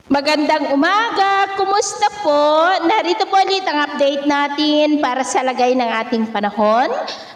Magandang umaga! Kumusta po? Narito po ulit ang update natin para sa lagay ng ating panahon.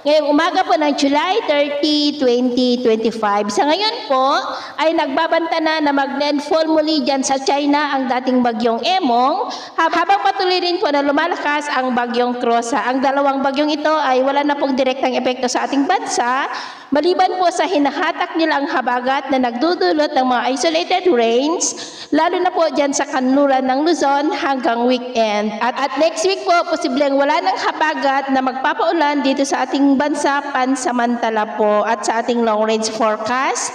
Ngayong umaga po ng July 30, 2025. Sa ngayon po ay nagbabanta na mag-landfall muli dyan sa China ang dating bagyong Emong habang patuloy rin po na lumalakas ang bagyong Krosa. Ang dalawang bagyong ito ay wala na pong direktang epekto sa ating bansa maliban po sa hinahatak nila ang habagat na nagdudulot ng mga isolated rains, lalo na po dyan sa kanluran ng Luzon hanggang weekend. At next week po, posibleng wala ng habagat na magpapaulan dito sa ating bansa pansamantala po. At sa ating long range forecast,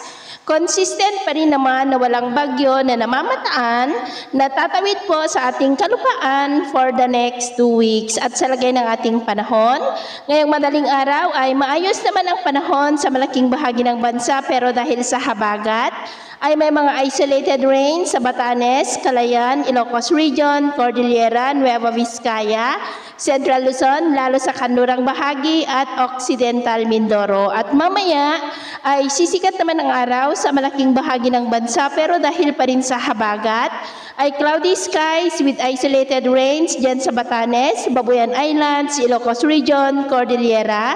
consistent pa rin naman na walang bagyo na namamataan na tatawid po sa ating kalupaan for the next 2 weeks. At sa lagay ng ating panahon, ngayong madaling araw ay maayos naman ang panahon sa malaking bahagi ng bansa, pero dahil sa habagat, ay may mga isolated rain sa Batanes, Calayan, Ilocos Region, Cordillera, Nueva Vizcaya, Central Luzon, lalo sa kanlurang bahagi at Occidental Mindoro. At mamaya ay sisikat naman ang araw sa malaking bahagi ng bansa, pero dahil pa rin sa habagat, ay cloudy skies with isolated rains dyan sa Batanes, Babuyan Islands, Ilocos Region, Cordillera,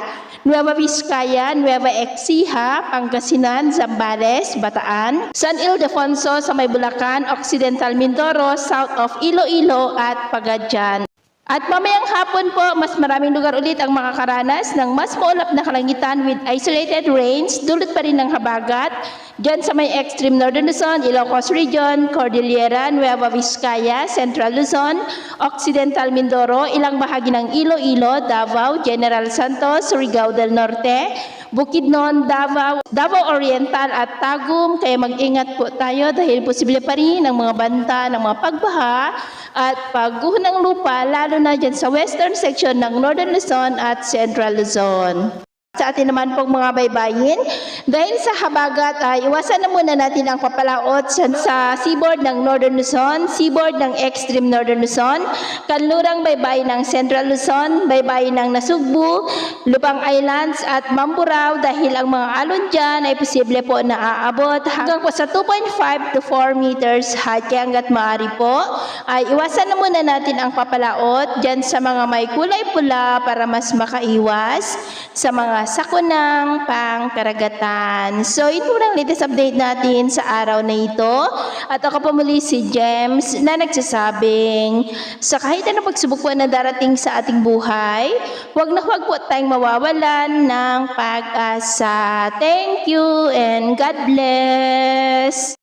Nueva Vizcaya, Nueva Ecija, Pangasinan, Zambales, Bataan, San Ildefonso sa may Bulacan, Occidental Mindoro, south of Iloilo at Pagadian. At mamayang hapon po, mas maraming lugar ulit ang makakaranas ng mas maulap na kalangitan with isolated rains, dulot pa rin ng habagat, dyan sa may extreme northern Luzon, Ilocos Region, Cordillera, Nueva Vizcaya, Central Luzon, Occidental Mindoro, ilang bahagi ng Iloilo, Davao, General Santos, Surigao del Norte, Bukidnon, Davao Oriental at Tagum. Kaya mag-ingat po tayo dahil posible pa rin ang mga banta ng mga pagbaha at pagguho ng lupa, lalo na dyan sa western section ng Northern Luzon at Central Luzon. Sa atin naman pong mga baybayin, dahil sa habagat ay iwasan na muna natin ang papalaot sa seaboard ng Northern Luzon, seaboard ng extreme Northern Luzon, kanlurang baybayin ng Central Luzon, baybayin ng Nasugbu, Lubang Islands at Mamburao, dahil ang mga alon dyan ay posible po na aabot hanggang po sa 2.5 to 4 meters high. Kaya hanggat maaari po ay iwasan na muna natin ang papalaot dyan sa mga may kulay pula para mas makaiwas sa mga sakunang pangkaragatan. So, ito ang latest update natin sa araw na ito. At ako po muli si James na nagsasabing, sa kahit anong pagsubok po na darating sa ating buhay, huwag na huwag po tayong mawawalan ng pag-asa. Thank you and God bless!